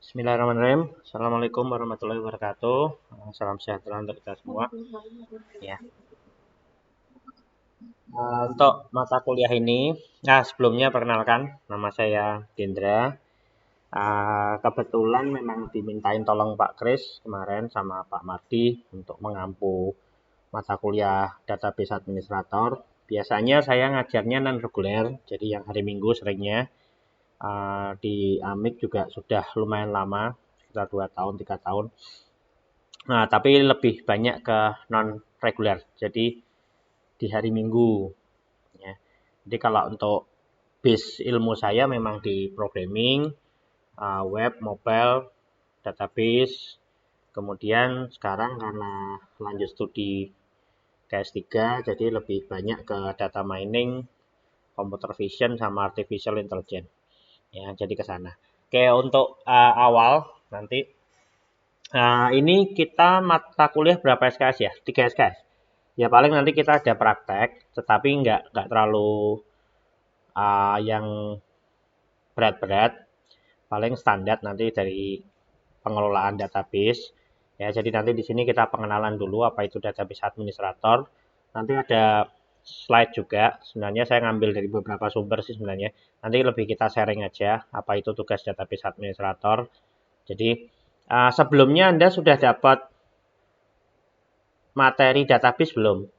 Bismillahirrahmanirrahim. Assalamualaikum warahmatullahi wabarakatuh. Salam sejahtera untuk kita semua. Ya. Untuk mata kuliah ini, sebelumnya perkenalkan, nama saya Gendra. Kebetulan memang dimintain tolong Pak Kris kemarin sama Pak Mardi untuk mengampu mata kuliah database administrator. Biasanya saya ngajarnya non reguler, jadi yang hari Minggu seringnya. Di Amik juga sudah lumayan lama, sekitar 2 tahun, 3 tahun. Nah, tapi lebih banyak ke non reguler. Jadi di hari Minggu ya. Jadi kalau untuk base ilmu saya memang di programming, web, mobile, database. Kemudian sekarang karena lanjut studi KS3 jadi lebih banyak ke data mining, computer vision sama artificial intelligence. Ya, jadi ke sana. Oke, untuk awal nanti ini kita mata kuliah berapa SKS ya? 3 SKS. Ya paling nanti kita ada praktek, tetapi nggak terlalu yang berat-berat. Paling standar nanti dari pengelolaan database. Ya, jadi nanti di sini kita pengenalan dulu apa itu database administrator. Nanti ada slide juga. Sebenarnya saya ngambil dari beberapa sumber sih sebenarnya. Nanti lebih kita sharing aja apa itu tugas database administrator. Jadi sebelumnya Anda sudah dapat materi database belum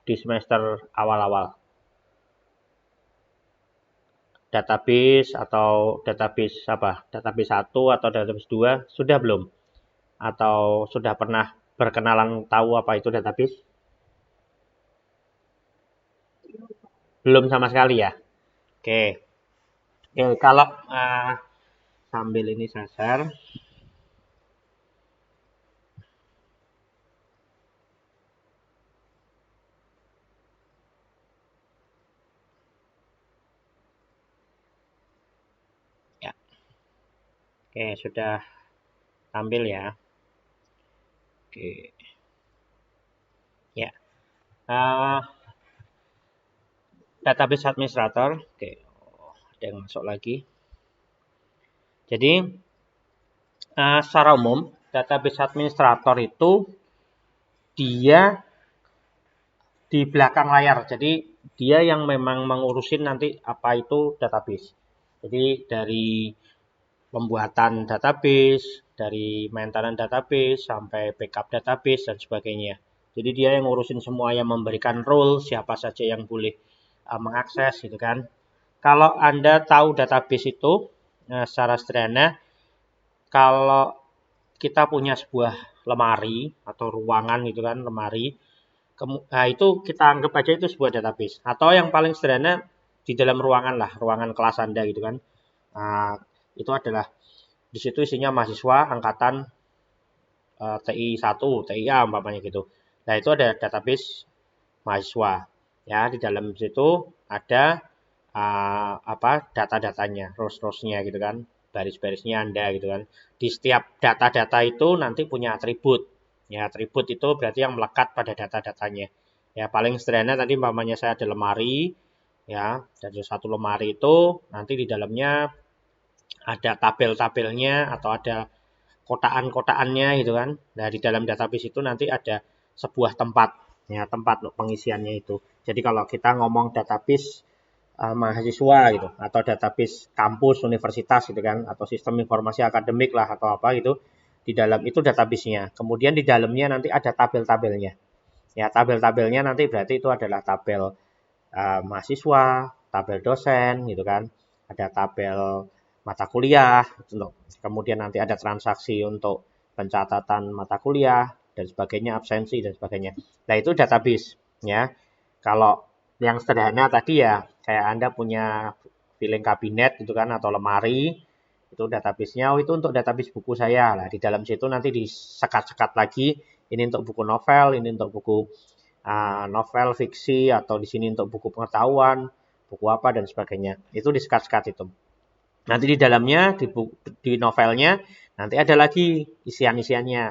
di semester awal-awal? Database atau database apa? Database 1 atau database 2 sudah belum? Atau sudah pernah berkenalan tahu apa itu database? Belum sama sekali ya? Oke. Oke, kalau sambil ini saya share. Ya. Oke, sudah tampil ya. Oke. Ya. Database administrator. Oke. Ada yang masuk lagi. Jadi secara umum database administrator itu dia di belakang layar. Jadi dia yang memang mengurusin nanti apa itu database. Jadi dari pembuatan database, dari maintenance database sampai backup database dan sebagainya. Jadi dia yang ngurusin semua, yang memberikan role siapa saja yang boleh mengakses gitu kan. Kalau Anda tahu database itu secara sederhana, kalau kita punya sebuah lemari atau ruangan gitu kan, lemari, nah itu kita anggap aja itu sebuah database. Atau yang paling sederhana di dalam ruangan lah, ruangan kelas Anda gitu kan. Nah, itu adalah di situ isinya mahasiswa angkatan TI 1, TIA umpamanya gitu. Nah, itu ada database mahasiswa. Ya, di dalam situ ada data-datanya, rows-rows-nya gitu kan, baris-barisnya Anda gitu kan. Di setiap data-data itu nanti punya atribut. Ya, atribut itu berarti yang melekat pada data-datanya. Ya, paling sederhana tadi umpamanya saya ada lemari, ya, dari satu lemari itu nanti di dalamnya ada tabel-tabelnya atau ada kotaan-kotaannya gitu kan. Nah, di dalam database itu nanti ada sebuah tempat, ya, tempat untuk pengisiannya itu. Jadi kalau kita ngomong database mahasiswa gitu atau database kampus universitas gitu kan atau sistem informasi akademik lah atau apa gitu, di dalam itu database-nya. Kemudian di dalamnya nanti ada tabel-tabelnya. Ya, tabel-tabelnya nanti berarti itu adalah tabel mahasiswa, tabel dosen gitu kan. Ada tabel mata kuliah gitu. Kemudian nanti ada transaksi untuk pencatatan mata kuliah dan sebagainya, absensi dan sebagainya. Nah, itu database ya. Kalau yang sederhana tadi ya kayak Anda punya filing kabinet gitu kan atau lemari, itu database-nya. Oh, itu untuk database buku saya lah. Di dalam situ nanti disekat-sekat lagi, ini untuk buku novel, ini untuk buku novel fiksi, atau di sini untuk buku pengetahuan, buku apa dan sebagainya. Itu disekat-sekat itu. Nanti di dalamnya di novelnya nanti ada lagi isian-isiannya,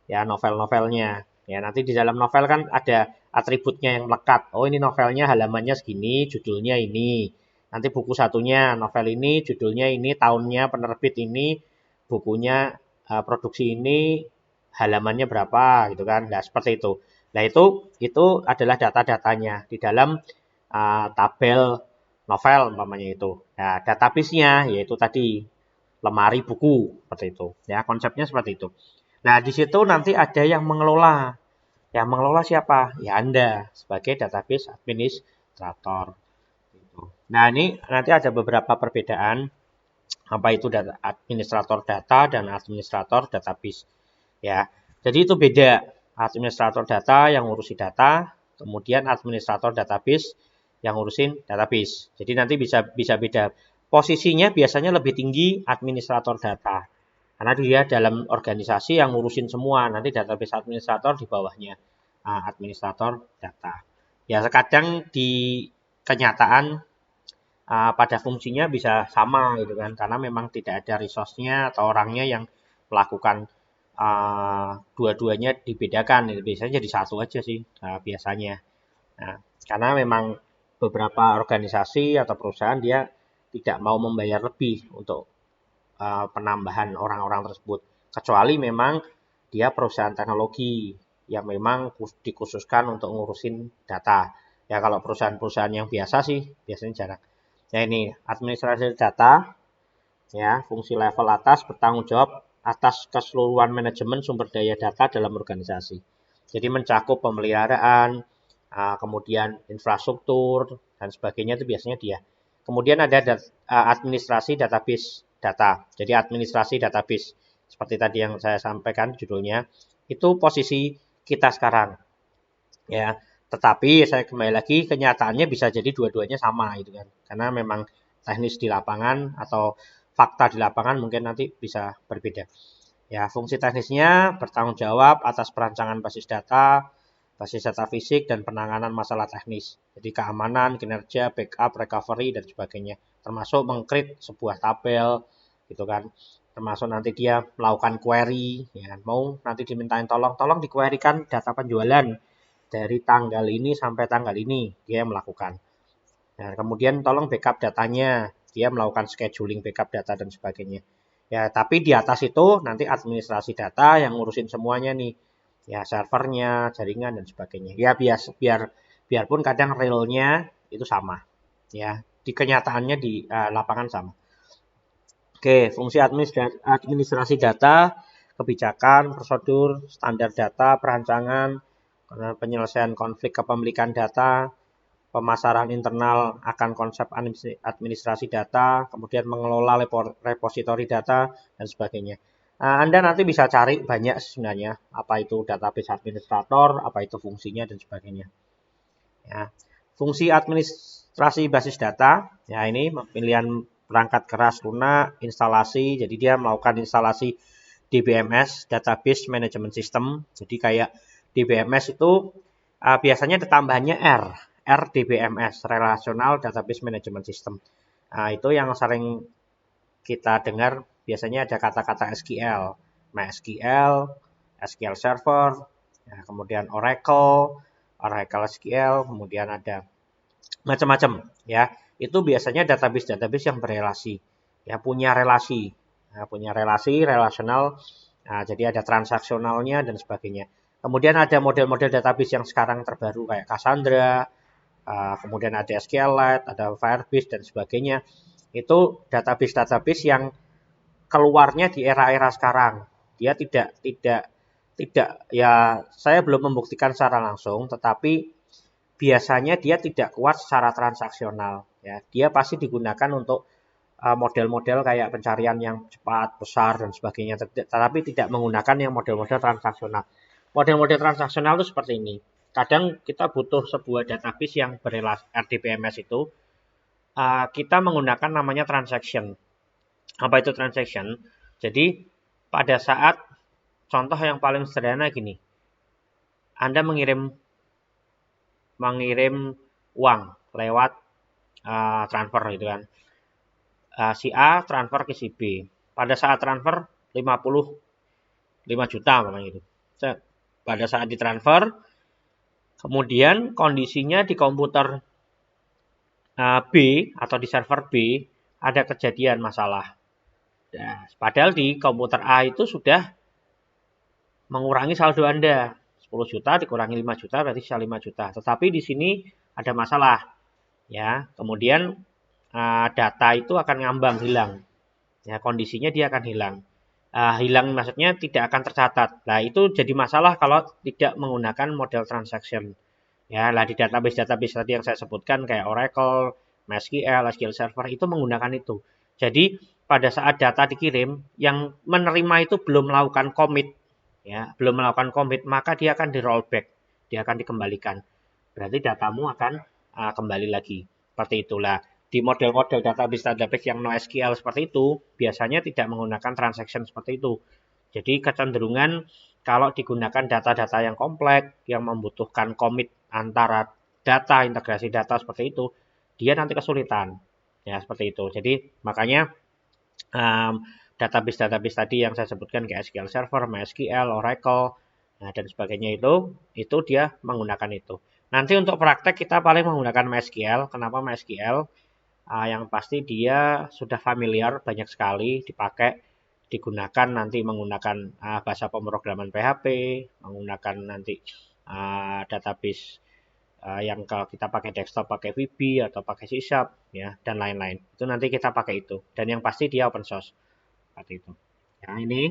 ya, novel-novelnya. Ya, nanti di dalam novel kan ada atributnya yang melekat. Oh, ini novelnya halamannya segini, judulnya ini. Nanti buku satunya, novel ini, judulnya ini, tahunnya penerbit ini, bukunya produksi ini halamannya berapa gitu kan. Nah, seperti itu. Nah, itu adalah data-datanya di dalam tabel novel umpamanya itu. Nah, database-nya yaitu tadi lemari buku seperti itu. Ya, konsepnya seperti itu. Nah, di situ nanti ada yang mengelola. Yang mengelola siapa? Ya Anda sebagai database administrator. Nah, ini nanti ada beberapa perbedaan apa itu administrator data dan administrator database. Ya, jadi itu beda. Administrator data yang ngurusi data, kemudian administrator database yang ngurusin database. Jadi nanti bisa beda. Posisinya biasanya lebih tinggi administrator data. Karena dia dalam organisasi yang ngurusin semua. Nanti database administrator di bawahnya administrator data. Ya, kadang di kenyataan pada fungsinya bisa sama gitu kan. Karena memang tidak ada resource-nya atau orangnya yang melakukan dua-duanya dibedakan. Biasanya jadi satu aja sih biasanya. Nah, karena memang beberapa organisasi atau perusahaan dia tidak mau membayar lebih untuk penambahan orang-orang tersebut. Kecuali memang dia perusahaan teknologi yang memang dikhususkan untuk ngurusin data. Ya kalau perusahaan-perusahaan yang biasa sih biasanya jarang. Nah ini administrasi data, ya fungsi level atas bertanggung jawab atas keseluruhan manajemen sumber daya data dalam organisasi. Jadi mencakup pemeliharaan, kemudian infrastruktur dan sebagainya itu biasanya dia. Kemudian ada administrasi database data. Jadi administrasi database seperti tadi yang saya sampaikan judulnya itu posisi kita sekarang. Ya, tetapi saya kembali lagi kenyataannya bisa jadi dua-duanya sama gitu kan. Karena memang teknis di lapangan atau fakta di lapangan mungkin nanti bisa berbeda. Ya, fungsi teknisnya bertanggung jawab atas perancangan basis data fisik dan penanganan masalah teknis. Jadi keamanan, kinerja, backup, recovery dan sebagainya. Termasuk mengcreate sebuah tabel gitu kan. Termasuk nanti dia melakukan query, ya kan? Mau nanti dimintain tolong di-querykan data penjualan dari tanggal ini sampai tanggal ini, dia melakukan. Nah, kemudian tolong backup datanya, dia melakukan scheduling backup data dan sebagainya. Ya, tapi di atas itu nanti administrasi data yang ngurusin semuanya nih. Ya, servernya, jaringan dan sebagainya. Ya, biarpun kadang realnya itu sama. Ya, di kenyataannya di lapangan sama. Oke, fungsi administrasi data, kebijakan, prosedur, standar data, perancangan, penyelesaian konflik kepemilikan data, pemasaran internal akan konsep administrasi data, kemudian mengelola repositori data, dan sebagainya. Anda nanti bisa cari banyak sebenarnya, apa itu database administrator, apa itu fungsinya, dan sebagainya. Ya. Fungsi administrasi basis data, ya ini pemilihan perangkat keras lunak, instalasi, jadi dia melakukan instalasi DBMS, Database Management System, jadi kayak DBMS itu biasanya ada tambahannya RDBMS, Relational Database Management System. Nah, itu yang sering kita dengar biasanya ada kata-kata SQL, MySQL, SQL Server, nah, kemudian Oracle SQL, kemudian ada macam-macam ya. Itu biasanya database yang berelasi, ya punya relasi, relasional. Nah, jadi ada transaksionalnya dan sebagainya. Kemudian ada model-model database yang sekarang terbaru kayak Cassandra, kemudian ada SQLite, ada Firebase dan sebagainya. Itu database yang keluarnya di era-era sekarang. Dia tidak ya saya belum membuktikan secara langsung, tetapi biasanya dia tidak kuat secara transaksional. Ya, dia pasti digunakan untuk model-model kayak pencarian yang cepat, besar dan sebagainya, tetapi tidak menggunakan yang model-model transaksional. Model-model transaksional itu seperti ini. Kadang kita butuh sebuah database yang berrelasi RDBMS itu, kita menggunakan namanya transaction. Apa itu transaction? Jadi pada saat contoh yang paling sederhana gini, Anda mengirim uang lewat transfer gitu kan. Si A transfer ke si B. Pada saat transfer 55 juta namanya gitu. Pada saat ditransfer, kemudian kondisinya di komputer B atau di server B ada kejadian masalah. Nah, padahal di komputer A itu sudah mengurangi saldo Anda. 10 juta dikurangi 5 juta berarti sisa 5 juta. Tetapi di sini ada masalah. Ya, kemudian data itu akan ngambang, hilang. Ya, kondisinya dia akan hilang. Hilang maksudnya tidak akan tercatat. Nah, itu jadi masalah kalau tidak menggunakan model transaction. Ya, lah di database-database tadi yang saya sebutkan kayak Oracle, MySQL, SQL Server itu menggunakan itu. Jadi pada saat data dikirim, yang menerima itu belum melakukan commit, ya, belum melakukan commit, maka dia akan di rollback, dia akan dikembalikan. Berarti datamu akan kembali lagi. Seperti itulah. Di model-model database yang NoSQL seperti itu, biasanya tidak menggunakan transaction seperti itu. Jadi kecenderungan kalau digunakan data-data yang kompleks, yang membutuhkan commit antara data, integrasi data seperti itu, dia nanti kesulitan. Ya, seperti itu. Jadi makanya database-database tadi yang saya sebutkan kayak SQL Server, MySQL, Oracle, dan sebagainya itu dia menggunakan itu. Nanti untuk praktek kita paling menggunakan MySQL. Kenapa MySQL? Yang pasti dia sudah familiar, banyak sekali dipakai, digunakan nanti menggunakan bahasa pemrograman PHP, menggunakan nanti database yang kalau kita pakai desktop pakai VB atau pakai C#, ya, dan lain-lain. Itu nanti kita pakai itu. Dan yang pasti dia open source. Seperti itu. Yang ini.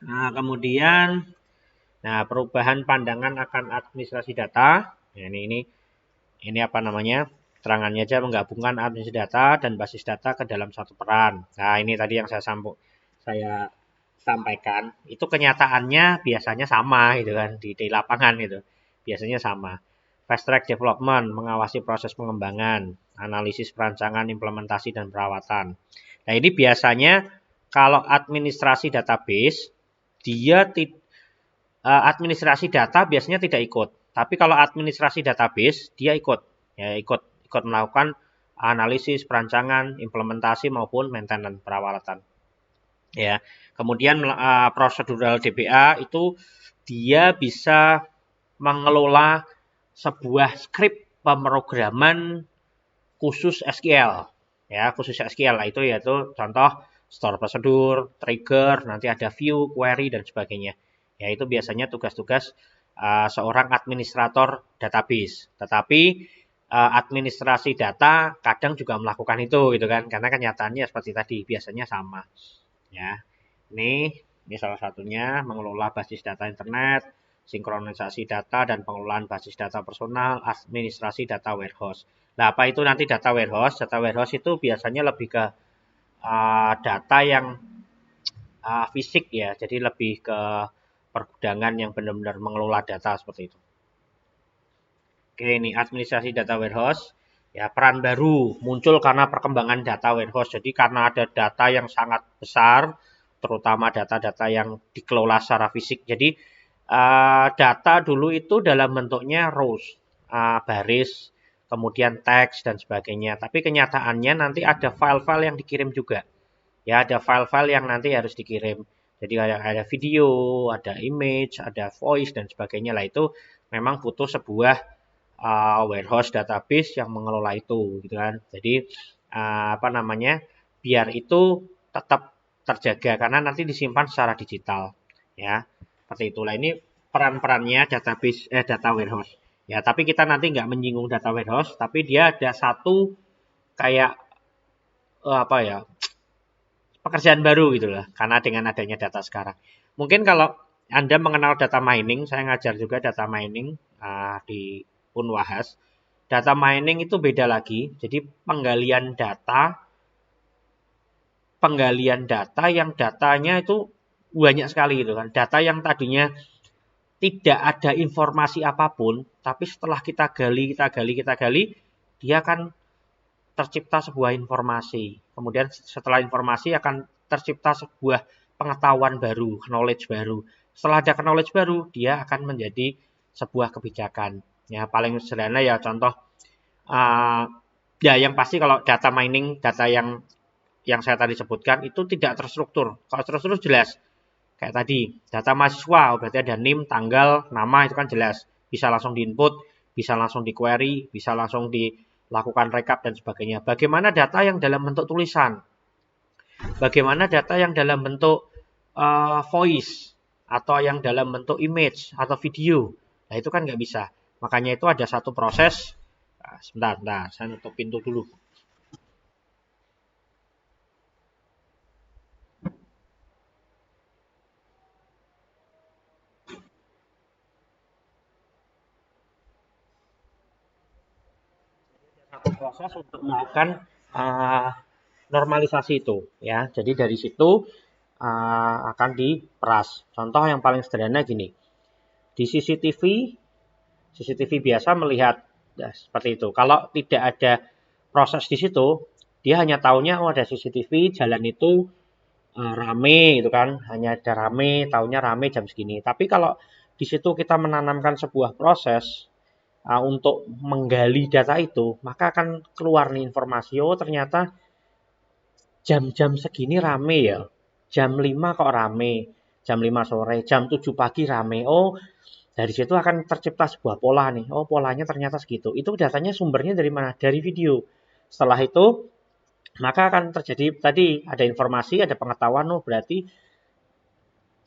Kemudian perubahan pandangan akan administrasi data. Nah, ini apa namanya? Terangannya aja menggabungkan administrasi data dan basis data ke dalam satu peran. Nah, ini tadi yang saya sampaikan. Itu kenyataannya biasanya sama gitu kan di lapangan itu. Biasanya sama. Fast track development, mengawasi proses pengembangan, analisis perancangan, implementasi dan perawatan. Nah, ini biasanya kalau administrasi database dia administrasi data biasanya tidak ikut. Tapi kalau administrasi database dia ikut. Ya, ikut melakukan analisis, perancangan, implementasi maupun maintenance perawatan. Ya. Kemudian prosedural DBA itu dia bisa mengelola sebuah skrip pemrograman khusus SQL. Ya, khusus SQL itu yaitu contoh store prosedur, trigger, nanti ada view, query dan sebagainya. Ya, itu biasanya tugas-tugas seorang administrator database. Tetapi administrasi data kadang juga melakukan itu gitu kan, karena kenyataannya seperti tadi biasanya sama. Ya, ini salah satunya mengelola basis data internet, sinkronisasi data dan pengelolaan basis data personal, administrasi data warehouse. Nah, apa itu nanti data warehouse? Data warehouse itu biasanya lebih ke data yang fisik ya, jadi lebih ke pergudangan yang benar-benar mengelola data seperti itu. Oke, ini administrasi data warehouse. Ya, peran baru muncul karena perkembangan data warehouse. Jadi karena ada data yang sangat besar, terutama data-data yang dikelola secara fisik. Jadi data dulu itu dalam bentuknya rows, baris, kemudian teks dan sebagainya. Tapi kenyataannya nanti ada file-file yang dikirim juga. Ya, ada file-file yang nanti harus dikirim. Jadi ada video, ada image, ada voice dan sebagainya. Lah itu memang butuh sebuah warehouse database yang mengelola itu gitu kan. Jadi biar itu tetap terjaga karena nanti disimpan secara digital ya. Seperti itulah ini peran-perannya database data warehouse. Ya, tapi kita nanti nggak menyinggung data warehouse, tapi dia ada satu kayak pekerjaan baru gitu lah karena dengan adanya data sekarang. Mungkin kalau Anda mengenal data mining, saya ngajar juga data mining di Unwahas. Data mining itu beda lagi. Jadi penggalian data yang datanya itu banyak sekali gitu kan. Data yang tadinya tidak ada informasi apapun, tapi setelah kita gali, dia akan tercipta sebuah informasi. Kemudian setelah informasi akan tercipta sebuah pengetahuan baru, knowledge baru. Setelah ada knowledge baru, dia akan menjadi sebuah kebijakan. Ya, paling sederhana ya contoh ya yang pasti kalau data mining, data yang saya tadi sebutkan itu tidak terstruktur. Kalau terstruktur jelas. Kayak tadi, data mahasiswa berarti ada NIM, tanggal, nama itu kan jelas. Bisa langsung diinput, bisa langsung di query, bisa langsung dilakukan rekap dan sebagainya. Bagaimana data yang dalam bentuk tulisan? Bagaimana data yang dalam bentuk voice atau yang dalam bentuk image atau video. Nah, itu kan nggak bisa. Makanya itu ada satu proses. Nah, sebentar, saya nutup pintu dulu. Satu proses untuk melakukan normalisasi itu, ya. Jadi dari situ akan diperas. Contoh yang paling sederhana gini. Di CCTV biasa melihat seperti itu. Kalau tidak ada proses di situ, dia hanya tahunya oh ada CCTV, jalan itu rame gitu kan, hanya ada rame, tahunya rame jam segini. Tapi kalau di situ kita menanamkan sebuah proses untuk menggali data itu, maka akan keluar nih informasi, oh ternyata jam-jam segini rame ya, jam 5 kok rame, jam 5 sore, jam 7 pagi rame, oh dari situ akan tercipta sebuah pola nih, oh polanya ternyata segitu, itu datanya sumbernya dari mana? Dari video. Setelah itu, maka akan terjadi tadi ada informasi, ada pengetahuan, oh berarti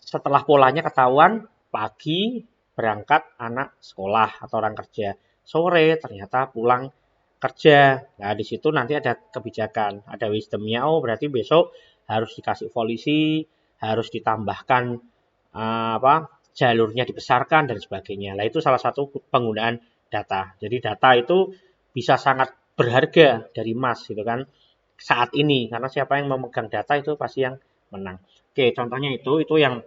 setelah polanya ketahuan, pagi berangkat anak sekolah atau orang kerja, sore ternyata pulang kerja. Nah, di situ nanti ada kebijakan, ada wisdomnya. Oh, berarti besok harus dikasih polisi, harus ditambahkan jalurnya dibesarkan dan sebagainya. Nah, itu salah satu penggunaan data. Jadi data itu bisa sangat berharga dari emas gitu kan saat ini karena siapa yang memegang data itu pasti yang menang. Oke, contohnya itu yang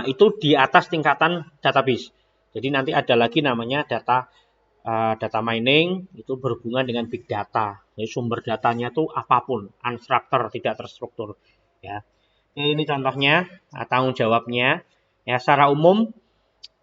itu di atas tingkatan database. Jadi nanti ada lagi namanya data mining, itu berhubungan dengan big data. Jadi sumber datanya itu apapun, unstructured, tidak terstruktur. Ya, ini contohnya tanggung jawabnya. Ya, secara umum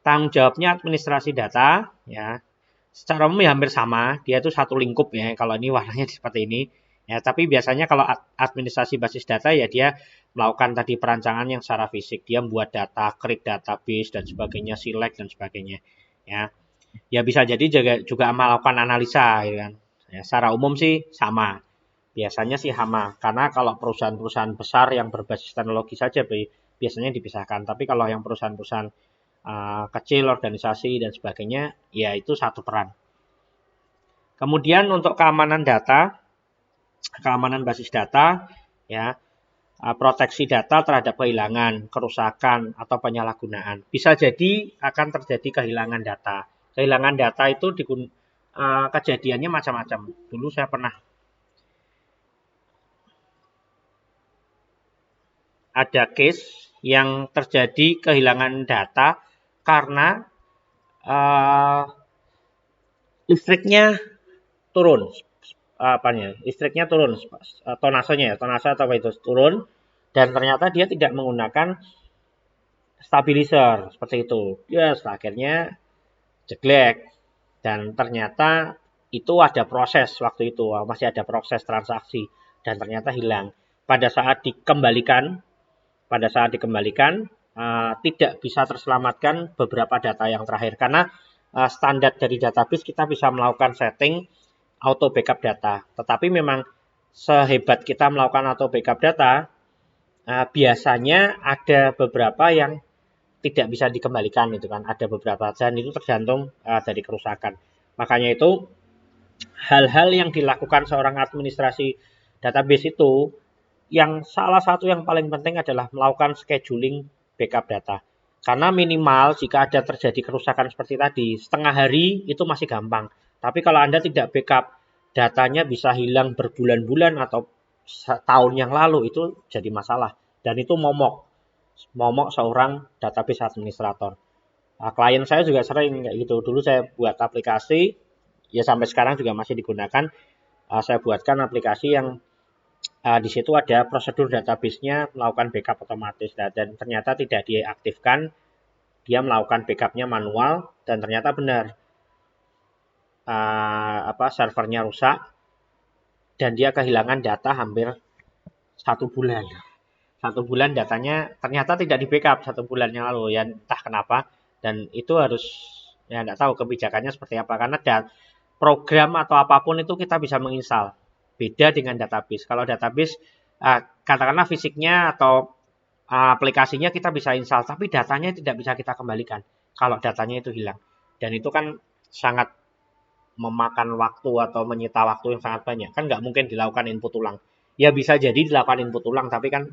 tanggung jawabnya administrasi data. Ya, secara umum ya hampir sama. Dia itu satu lingkup ya. Kalau ini warnanya seperti ini. Ya, tapi biasanya kalau administrasi basis data ya dia melakukan tadi perancangan yang secara fisik. Dia membuat data, create database dan sebagainya, select dan sebagainya. Ya, ya bisa jadi juga melakukan analisa, gitu kan. Ya, secara umum sih sama. Biasanya sih sama. Karena kalau perusahaan-perusahaan besar yang berbasis teknologi saja biasanya dipisahkan. Tapi kalau yang perusahaan-perusahaan kecil, organisasi dan sebagainya, ya itu satu peran. Kemudian untuk keamanan data, keamanan basis data, ya proteksi data terhadap kehilangan, kerusakan, atau penyalahgunaan. Bisa jadi akan terjadi kehilangan data. Kehilangan data itu kejadiannya macam-macam. Dulu saya pernah ada case yang terjadi kehilangan data karena listriknya turun. Listriknya turun, tonase atau apa itu turun, dan ternyata dia tidak menggunakan stabilizer seperti itu. Yes, akhirnya jeglek dan ternyata itu ada proses waktu itu, masih ada proses transaksi dan ternyata hilang. Pada saat dikembalikan tidak bisa terselamatkan beberapa data yang terakhir karena standar dari database kita bisa melakukan setting auto backup data. Tetapi memang sehebat kita melakukan auto backup data, biasanya ada beberapa yang tidak bisa dikembalikan itu kan. Ada beberapa dan itu tergantung dari kerusakan. Makanya itu hal-hal yang dilakukan seorang administrasi database itu yang salah satu yang paling penting adalah melakukan scheduling backup data. Karena minimal jika ada terjadi kerusakan seperti tadi, setengah hari itu masih gampang. Tapi kalau Anda tidak backup, datanya bisa hilang berbulan-bulan atau tahun yang lalu, itu jadi masalah. Dan itu momok seorang database administrator. Nah, klien saya juga sering kayak gitu. Dulu saya buat aplikasi, ya sampai sekarang juga masih digunakan. Saya buatkan aplikasi yang di situ ada prosedur database-nya melakukan backup otomatis dan ternyata tidak diaktifkan, dia melakukan backup-nya manual dan ternyata benar servernya rusak dan dia kehilangan data hampir 1 bulan. 1 bulan datanya ternyata tidak di backup 1 bulan yang lalu ya entah kenapa dan itu harus ya tidak tahu kebijakannya seperti apa karena program atau apapun itu kita bisa menginstal. Beda dengan database. Kalau database katakanlah fisiknya atau aplikasinya kita bisa install, tapi datanya tidak bisa kita kembalikan kalau datanya itu hilang. Dan itu kan sangat memakan waktu atau menyita waktu yang sangat banyak. Kan nggak mungkin dilakukan input ulang. Ya bisa jadi dilakukan input ulang, tapi kan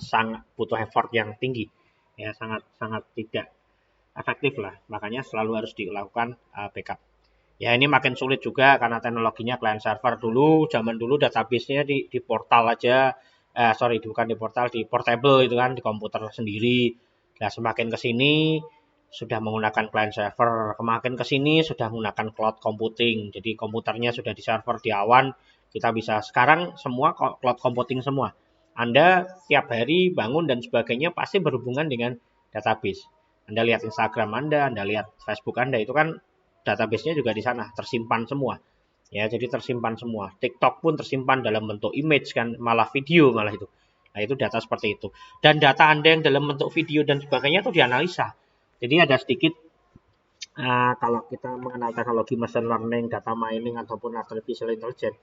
sangat butuh effort yang tinggi. Ya sangat tidak efektif lah. Makanya selalu harus dilakukan backup. Ya ini makin sulit juga karena teknologinya client server dulu, zaman dulu database-nya di portal aja, bukan di portal, di portable itu kan, di komputer sendiri. Nah semakin ke sini sudah menggunakan client server, kemarin ke sini sudah menggunakan cloud computing, jadi komputernya sudah di server di awan, kita bisa sekarang semua cloud computing semua. Anda tiap hari bangun dan sebagainya pasti berhubungan dengan database. Anda lihat Instagram Anda lihat Facebook Anda, itu kan database-nya juga di sana, tersimpan semua. Ya, jadi tersimpan semua. TikTok pun tersimpan dalam bentuk image kan, malah video malah itu. Nah, itu data seperti itu. Dan data Anda yang dalam bentuk video dan sebagainya itu dianalisa. Jadi ada sedikit kalau kita mengenal teknologi machine learning, data mining ataupun artificial intelligence,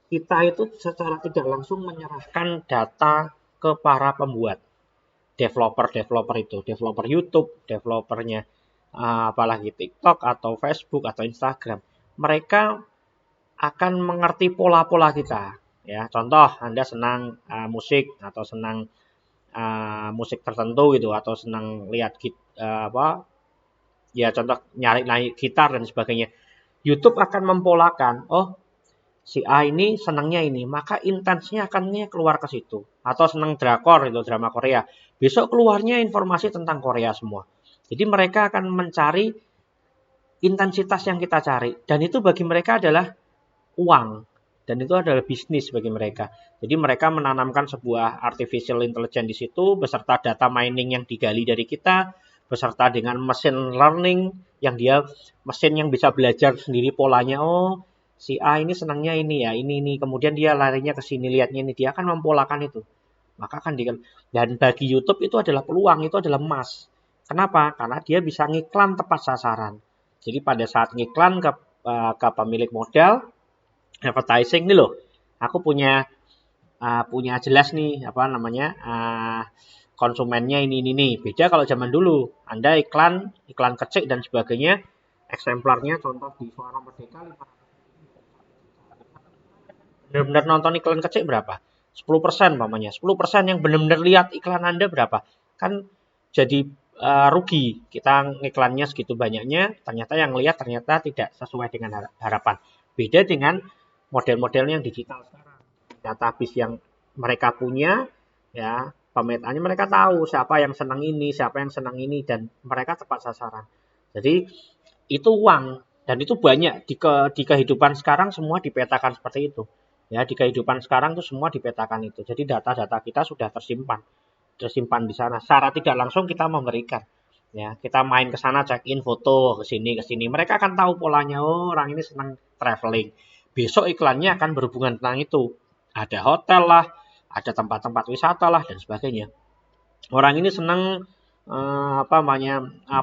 kita itu secara tidak langsung menyerahkan data ke para pembuat, developer itu, developer YouTube, developernya apalagi TikTok atau Facebook atau Instagram, mereka akan mengerti pola-pola kita. Ya, contoh Anda senang musik atau senang musik tertentu gitu, atau senang lihat ya contoh nyari naik gitar dan sebagainya. YouTube akan mempolakan, oh si A ini senangnya ini, maka intensnya akannya keluar ke situ. Atau senang drakor itu, drama Korea, besok keluarnya informasi tentang Korea semua. Jadi mereka akan mencari intensitas yang kita cari, dan itu bagi mereka adalah uang, dan itu adalah bisnis bagi mereka. Jadi mereka menanamkan sebuah artificial intelligence di situ beserta data mining yang digali dari kita, beserta dengan machine learning yang dia mesin yang bisa belajar sendiri polanya. Oh, si A ini senangnya ini ya, ini kemudian dia larinya ke sini, lihatnya ini, dia akan mempolakan itu. Maka kan dan bagi YouTube itu adalah peluang, itu adalah emas. Kenapa? Karena dia bisa ngiklan tepat sasaran. Jadi pada saat ngiklan ke pemilik modal, advertising nih loh, aku punya jelas nih apa namanya konsumennya ini nih. Beda kalau zaman dulu, Anda iklan kecil dan sebagainya, eksemplarnya contoh di Suara Merdeka 500. Benar-benar nonton iklan kecil berapa? 10% umpamanya. 10% yang benar-benar lihat iklan Anda berapa? Kan jadi rugi. Kita ngiklannya segitu banyaknya, ternyata yang lihat ternyata tidak sesuai dengan harapan. Beda dengan model-model yang digital sekarang. Database yang mereka punya, ya pemetaannya mereka tahu siapa yang senang ini, siapa yang senang ini, dan mereka tepat sasaran. Jadi itu uang, dan itu banyak di kehidupan sekarang semua dipetakan seperti itu. Ya, di kehidupan sekarang tuh semua dipetakan itu. Jadi data-data kita sudah tersimpan di sana. Secara tidak langsung kita memberikan. Ya, kita main ke sana, check in foto ke sini. Mereka akan tahu polanya. Oh, orang ini senang traveling. Besok iklannya akan berhubungan tentang itu. Ada hotel lah, ada tempat-tempat wisata lah dan sebagainya. Orang ini senang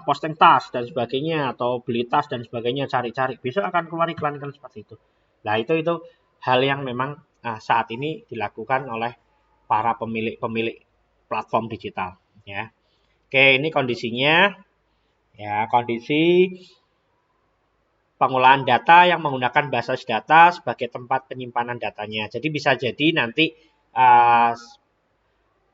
posting tas dan sebagainya, atau beli tas dan sebagainya, cari-cari. Besok akan keluar iklan-iklan seperti itu. Nah, itu hal yang memang saat ini dilakukan oleh para pemilik platform digital, ya. Oke, ini kondisinya, ya, kondisi pengolahan data yang menggunakan basis data sebagai tempat penyimpanan datanya. Jadi bisa jadi nanti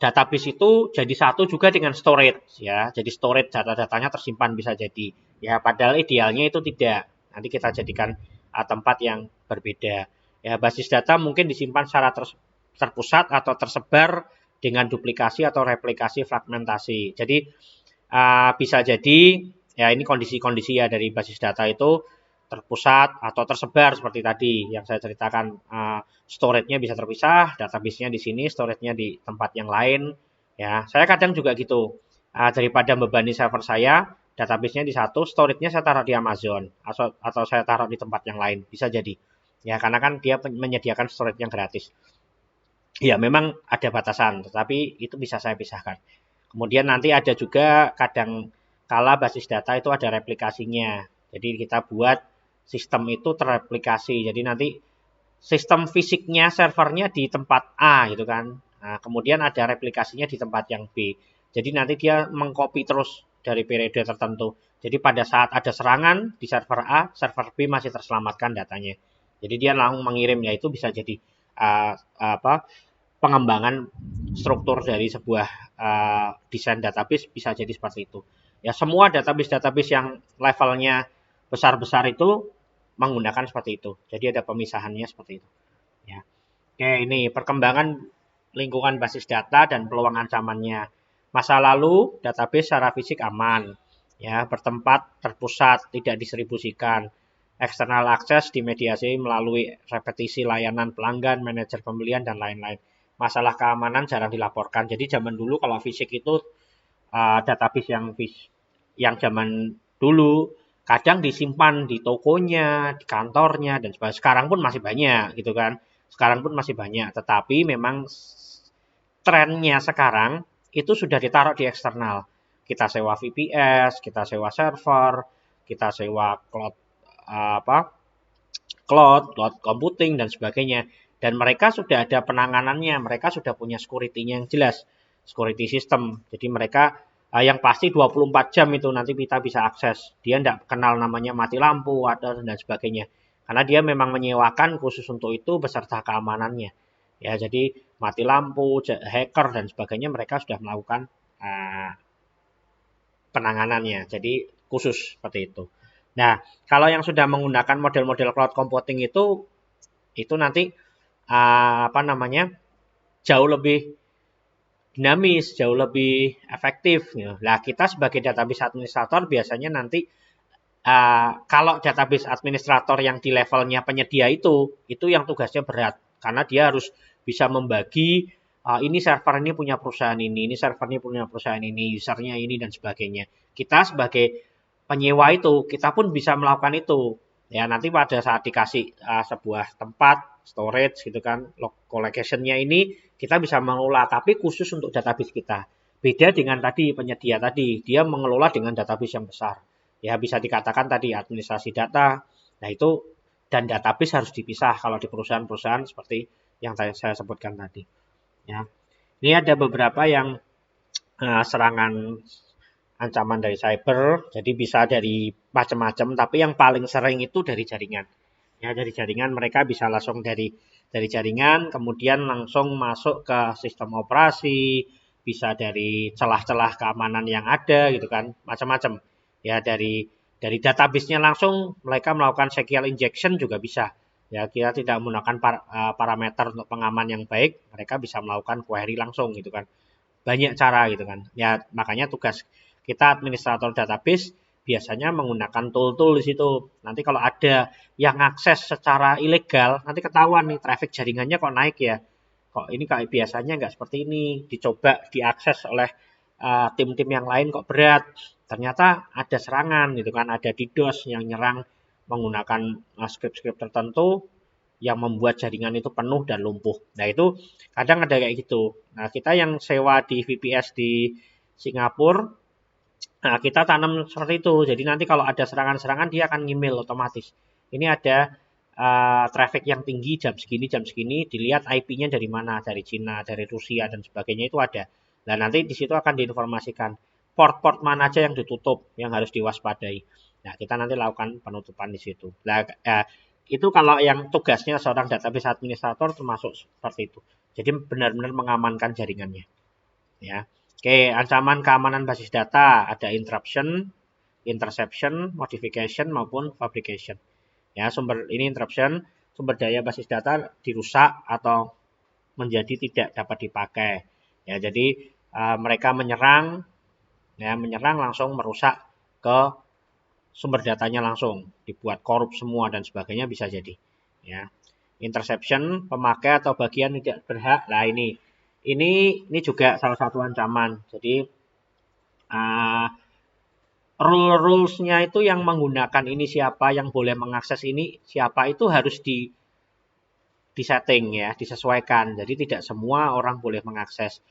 database itu jadi satu juga dengan storage, ya. Jadi storage data-datanya tersimpan bisa jadi. Ya, padahal idealnya itu tidak. Nanti kita jadikan tempat yang berbeda. Ya, basis data mungkin disimpan secara terpusat atau tersebar dengan duplikasi atau replikasi fragmentasi. Jadi bisa jadi, ya ini kondisi-kondisi ya dari basis data itu terpusat atau tersebar seperti tadi yang saya ceritakan, storage-nya bisa terpisah, database-nya di sini, storage-nya di tempat yang lain. Ya, saya kadang juga gitu, daripada membebani server saya, database-nya di satu, storage-nya saya taruh di Amazon atau saya taruh di tempat yang lain, bisa jadi. Ya, karena kan dia menyediakan storage yang gratis. Ya, memang ada batasan, tetapi itu bisa saya pisahkan. Kemudian nanti ada juga kadang kala basis data itu ada replikasinya. Jadi kita buat sistem itu terreplikasi. Jadi nanti sistem fisiknya servernya di tempat A gitu kan. Nah, kemudian ada replikasinya di tempat yang B. Jadi nanti dia mengcopy terus dari periode tertentu. Jadi pada saat ada serangan di server A, server B masih terselamatkan datanya. Jadi dia langsung mengirim, yaitu bisa jadi pengembangan struktur dari sebuah desain database bisa jadi seperti itu. Ya semua database yang levelnya besar-besar itu menggunakan seperti itu. Jadi ada pemisahannya seperti itu. Ya. Oke, ini perkembangan lingkungan basis data dan peluang ancamannya. Masa lalu database secara fisik aman, ya bertempat terpusat, tidak distribusikan. Eksternal akses dimediasi melalui repetisi layanan pelanggan, manajer pembelian dan lain-lain. Masalah keamanan jarang dilaporkan. Jadi zaman dulu kalau fisik itu database yang zaman dulu kadang disimpan di tokonya, di kantornya dan sebagainya. Sekarang pun masih banyak gitu kan. Sekarang pun masih banyak, tetapi memang trennya sekarang itu sudah ditaruh di eksternal. Kita sewa VPS, kita sewa server, kita sewa cloud computing dan sebagainya. Dan mereka sudah ada penanganannya, mereka sudah punya security-nya yang jelas, security system. Jadi mereka yang pasti 24 jam itu nanti kita bisa akses. Dia tidak kenal namanya mati lampu dan sebagainya. Karena dia memang menyewakan khusus untuk itu beserta keamanannya. Ya, jadi mati lampu, hacker dan sebagainya mereka sudah melakukan penanganannya. Jadi khusus seperti itu. Nah, kalau yang sudah menggunakan model-model cloud computing itu nanti jauh lebih dinamis, jauh lebih efektif. Nah, kita sebagai database administrator biasanya nanti kalau database administrator yang di levelnya penyedia itu yang tugasnya berat karena dia harus bisa membagi ini server ini punya perusahaan ini server ini punya perusahaan ini, usernya ini dan sebagainya. Kita sebagai penyewa itu kita pun bisa melakukan itu. Ya nanti pada saat dikasih sebuah tempat storage gitu kan, collocation-nya ini kita bisa mengelola tapi khusus untuk database kita. Beda dengan tadi penyedia tadi, dia mengelola dengan database yang besar. Ya bisa dikatakan tadi administrasi data. Nah itu dan database harus dipisah kalau di perusahaan-perusahaan seperti yang saya sebutkan tadi. Ya. Ini ada beberapa yang serangan ancaman dari cyber, jadi bisa dari macam-macam, tapi yang paling sering itu dari jaringan. Ya, dari jaringan mereka bisa langsung dari jaringan, kemudian langsung masuk ke sistem operasi, bisa dari celah-celah keamanan yang ada gitu kan, macam-macam. Ya, dari database-nya langsung mereka melakukan SQL injection juga bisa. Ya, kita tidak menggunakan parameter untuk pengaman yang baik, mereka bisa melakukan query langsung gitu kan. Banyak cara gitu kan. Ya, makanya tugas kita administrator database biasanya menggunakan tool-tool di situ. Nanti kalau ada yang akses secara ilegal, nanti ketahuan nih traffic jaringannya kok naik ya. Kok ini kayak biasanya nggak seperti ini. Dicoba diakses oleh tim-tim yang lain kok berat. Ternyata ada serangan gitu kan, ada DDoS yang nyerang menggunakan script-script tertentu yang membuat jaringan itu penuh dan lumpuh. Nah itu kadang ada kayak gitu. Nah kita yang sewa di VPS di Singapura, nah, kita tanam seperti itu. Jadi nanti kalau ada serangan-serangan dia akan ngemail otomatis. Ini ada traffic yang tinggi jam segini, dilihat IP-nya dari mana, dari Cina, dari Rusia dan sebagainya itu ada. Nah, nanti di situ akan diinformasikan port-port mana aja yang ditutup, yang harus diwaspadai. Nah, kita nanti lakukan penutupan di situ. Nah, itu kalau yang tugasnya seorang database administrator termasuk seperti itu. Jadi benar-benar mengamankan jaringannya. Ya. Oke, ancaman keamanan basis data ada interruption, interception, modification maupun fabrication. Ya, ini interruption, sumber daya basis data dirusak atau menjadi tidak dapat dipakai. Ya, jadi mereka menyerang langsung merusak ke sumber datanya langsung, dibuat korup semua dan sebagainya bisa jadi. Ya. Interception, pemakai atau bagian tidak berhak. Nah, ini juga salah satu ancaman. Jadi rules-nya itu yang menggunakan ini siapa, yang boleh mengakses ini siapa itu harus disetting ya, disesuaikan. Jadi tidak semua orang boleh mengakses.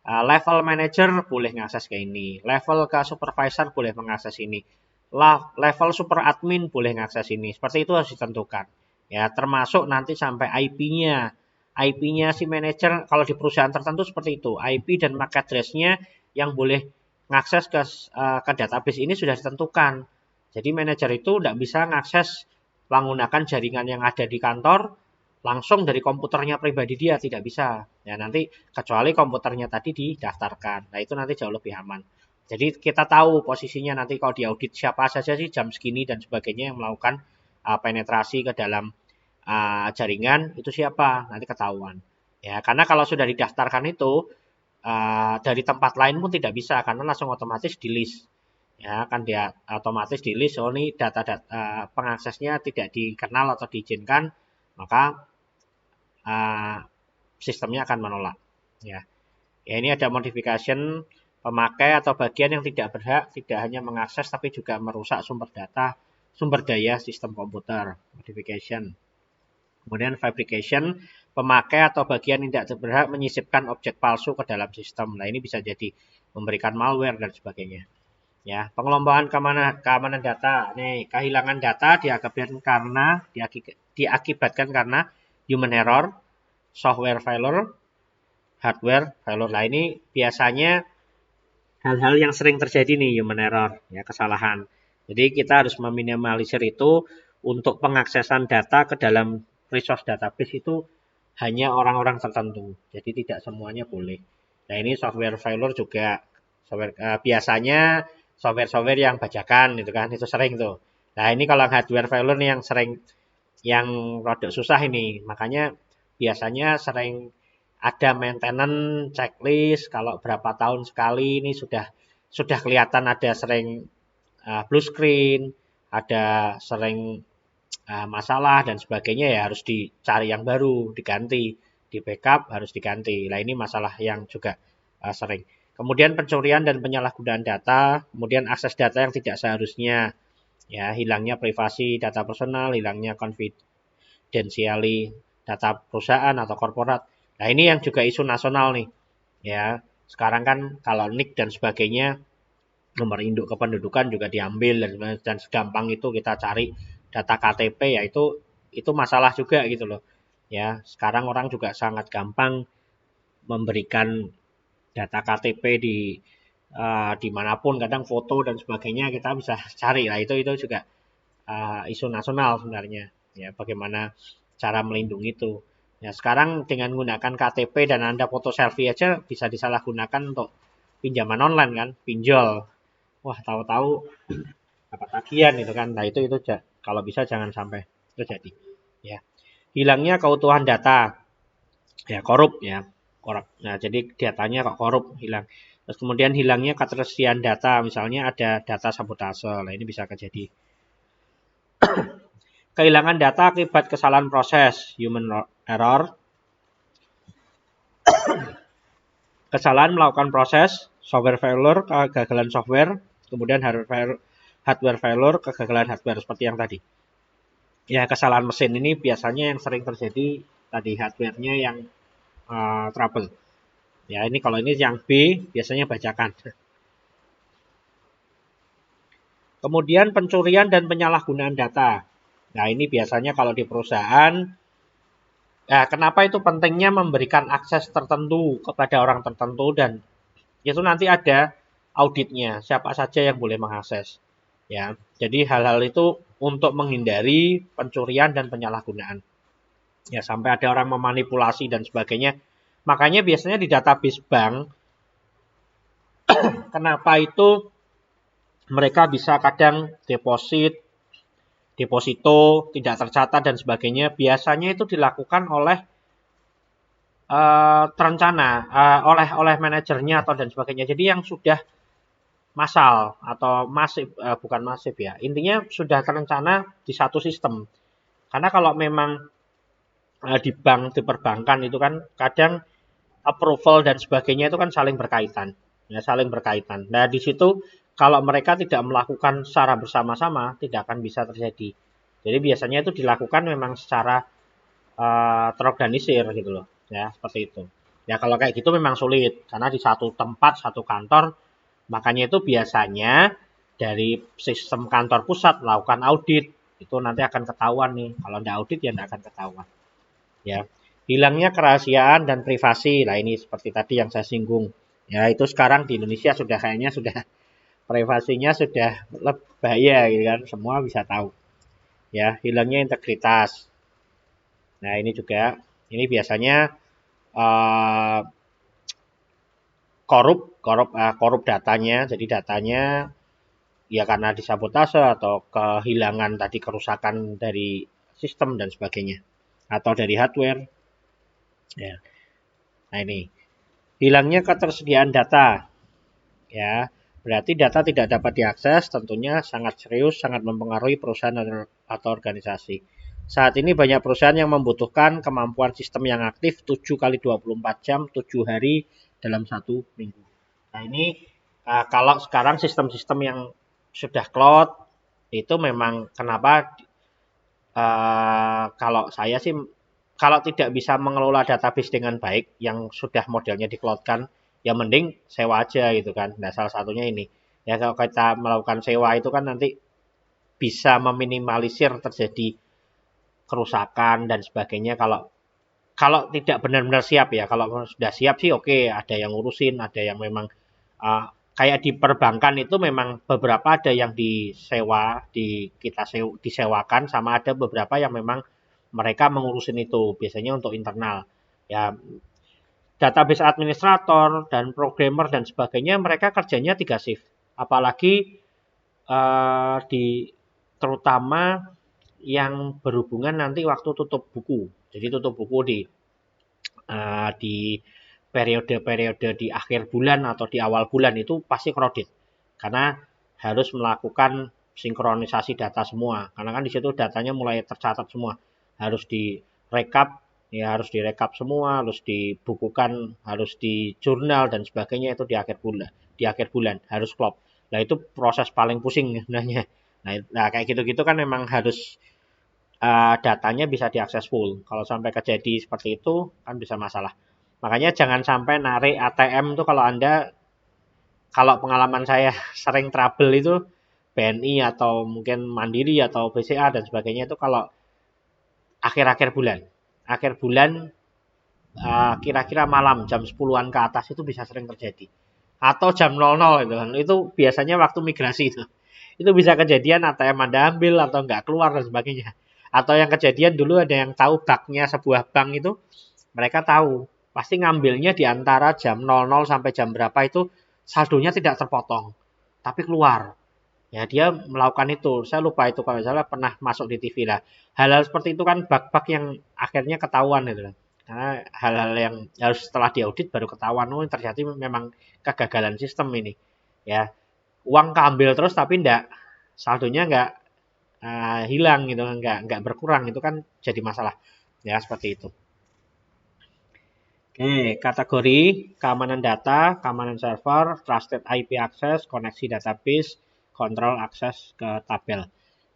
Level manager boleh mengakses ke ini, level ke supervisor boleh mengakses ini, level super admin boleh mengakses ini. Seperti itu harus ditentukan. Ya, termasuk nanti sampai IP-nya. IP-nya si manajer kalau di perusahaan tertentu seperti itu. IP dan MAC address-nya yang boleh mengakses ke database ini sudah ditentukan. Jadi manajer itu tidak bisa mengakses menggunakan jaringan yang ada di kantor langsung dari komputernya pribadi dia, tidak bisa. Ya, nanti kecuali komputernya tadi didaftarkan. Nah, itu nanti jauh lebih aman. Jadi kita tahu posisinya nanti kalau diaudit siapa saja sih jam segini dan sebagainya yang melakukan penetrasi ke dalam jaringan itu siapa, nanti ketahuan. Ya, karena kalau sudah didaftarkan itu dari tempat lain pun tidak bisa karena langsung otomatis di list. Ya, kan dia otomatis di list, oh ini data-data pengaksesnya tidak dikenal atau diizinkan, maka sistemnya akan menolak. Ya. Ya, ini ada modification pemakai atau bagian yang tidak berhak tidak hanya mengakses tapi juga merusak sumber daya sistem komputer. Modification. Kemudian fabrication, pemakai atau bagian yang tidak berhak menyisipkan objek palsu ke dalam sistem. Nah, ini bisa jadi memberikan malware dan sebagainya. Ya, pengelompokan keamanan data. Nih, kehilangan data diakibatkan karena human error, software failure, hardware failure. Nah, ini biasanya hal-hal yang sering terjadi nih, human error, ya, kesalahan. Jadi kita harus meminimalisir itu untuk pengaksesan data ke dalam resource database itu hanya orang-orang tertentu. Jadi tidak semuanya boleh. Nah, ini software failure juga biasanya software-software yang bajakan gitu kan, itu sering tuh. Nah, ini kalau hardware failure nih yang sering yang rada susah ini. Makanya biasanya sering ada maintenance checklist kalau berapa tahun sekali ini sudah kelihatan ada sering blue screen, ada sering masalah dan sebagainya, ya harus dicari yang baru, diganti, di backup harus diganti. Nah, ini masalah yang juga sering. Kemudian pencurian dan penyalahgunaan data, kemudian akses data yang tidak seharusnya, ya, hilangnya privasi data personal, hilangnya confidentiality data perusahaan atau korporat. Nah, ini yang juga isu nasional nih. Ya, sekarang kan kalau NIK dan sebagainya, nomor induk kependudukan juga diambil dan segampang itu kita cari data KTP, ya itu masalah juga gitu loh. Ya, sekarang orang juga sangat gampang memberikan data KTP dimanapun, kadang foto dan sebagainya kita bisa cari. Nah, itu juga isu nasional sebenarnya. Ya, bagaimana cara melindungi itu. Ya, sekarang dengan menggunakan KTP dan Anda foto selfie aja bisa disalahgunakan untuk pinjaman online kan, pinjol. Wah, tahu-tahu dapat tagihan gitu kan. Nah, itu kalau bisa jangan sampai terjadi. Ya. Hilangnya keutuhan data. Ya, korup ya. Nah, jadi datanya kok korup, hilang. Terus kemudian hilangnya ketersediaan data, misalnya ada data sabotase. Nah, ini bisa terjadi. Kehilangan data akibat kesalahan proses, human error. Kesalahan melakukan proses, software failure, kegagalan software, kemudian hardware failure, kegagalan hardware seperti yang tadi. Ya, kesalahan mesin ini biasanya yang sering terjadi tadi, hardware-nya yang trouble. Ya, ini kalau ini yang B biasanya bajakan. Kemudian pencurian dan penyalahgunaan data. Nah, ini biasanya kalau di perusahaan, kenapa itu pentingnya memberikan akses tertentu kepada orang tertentu, dan itu nanti ada auditnya, siapa saja yang boleh mengakses. Ya, jadi hal-hal itu untuk menghindari pencurian dan penyalahgunaan. Ya, sampai ada orang memanipulasi dan sebagainya. Makanya biasanya di database bank, kenapa itu mereka bisa kadang deposito tidak tercatat dan sebagainya, biasanya itu dilakukan oleh terencana oleh manajernya atau dan sebagainya. Jadi yang sudah massal atau masif, bukan masif ya, intinya sudah terencana di satu sistem. Karena kalau memang di bank, di perbankan itu kan kadang approval dan sebagainya itu kan saling berkaitan. Ya, saling berkaitan. Nah, di situ kalau mereka tidak melakukan secara bersama-sama, tidak akan bisa terjadi. Jadi biasanya itu dilakukan memang secara terorganisir gitu loh. Ya, seperti itu. Ya, kalau kayak gitu memang sulit. Karena di satu tempat, satu kantor, makanya itu biasanya dari sistem kantor pusat melakukan audit. Itu nanti akan ketahuan nih. Kalau nggak audit ya nggak akan ketahuan. Ya, hilangnya kerahasiaan dan privasi. Nah ini seperti tadi yang saya singgung. Ya itu sekarang di Indonesia sudah kayaknya sudah privasinya sudah bahaya gitu kan. Semua bisa tahu. Ya, hilangnya integritas. Nah ini juga, ini biasanya uh, korup datanya. Jadi datanya ya karena disabotase atau kehilangan tadi kerusakan dari sistem dan sebagainya atau dari hardware. Ya. Nah ini hilangnya ketersediaan data. Ya, berarti data tidak dapat diakses tentunya sangat serius, sangat mempengaruhi perusahaan atau organisasi. Saat ini banyak perusahaan yang membutuhkan kemampuan sistem yang aktif 7 kali 24 jam, 7 hari dalam 1 minggu. Nah ini kalau sekarang sistem-sistem yang sudah cloud itu memang kenapa kalau saya sih kalau tidak bisa mengelola database dengan baik yang sudah modelnya di-cloud-kan, ya mending sewa aja gitu kan. Nah, salah satunya ini. Ya kalau kita melakukan sewa itu kan nanti bisa meminimalisir terjadi kerusakan dan sebagainya kalau kalau tidak benar-benar siap ya. Kalau sudah siap sih oke, ada yang ngurusin, ada yang memang kayak di perbankan itu memang beberapa ada yang disewa, disewakan sama ada beberapa yang memang mereka mengurusin itu biasanya untuk internal. Ya, database administrator dan programmer dan sebagainya mereka kerjanya 3 shift. Apalagi di terutama yang berhubungan nanti waktu tutup buku. Jadi tutup buku di periode-periode di akhir bulan atau di awal bulan itu pasti crowded. Karena harus melakukan sinkronisasi data semua. Karena kan di situ datanya mulai tercatat semua. Harus direkap, ya harus direkap semua, harus dibukukan, harus di jurnal dan sebagainya itu di akhir bulan. Di akhir bulan harus klop. Nah itu proses paling pusing sebenarnya. Nah kayak gitu-gitu kan memang harus datanya bisa diakses full. Kalau sampai kejadian seperti itu kan bisa masalah. Makanya jangan sampai narik ATM tuh kalau pengalaman saya sering trouble itu BNI atau mungkin Mandiri atau BCA dan sebagainya itu kalau akhir-akhir bulan. Akhir bulan kira-kira malam jam 10-an ke atas itu bisa sering terjadi. Atau jam 00 itu kan. Itu biasanya waktu migrasi itu. Itu bisa kejadian ATM Anda ambil atau nggak keluar dan sebagainya. Atau yang kejadian dulu ada yang tahu bugnya sebuah bank itu mereka tahu pasti ngambilnya di antara jam 00 sampai jam berapa itu saldonya tidak terpotong tapi keluar ya dia melakukan itu saya lupa itu kalau misalnya pernah masuk di TV lah hal-hal seperti itu kan bug-bug yang akhirnya ketahuan gitu karena hal-hal yang harus setelah diaudit baru ketahuan oh terjadi memang kegagalan sistem ini ya uang keambil terus tapi enggak saldonya enggak hilang gitu enggak berkurang itu kan jadi masalah ya seperti itu. Oke, kategori keamanan data, keamanan server, trusted IP access, koneksi database, kontrol akses ke tabel.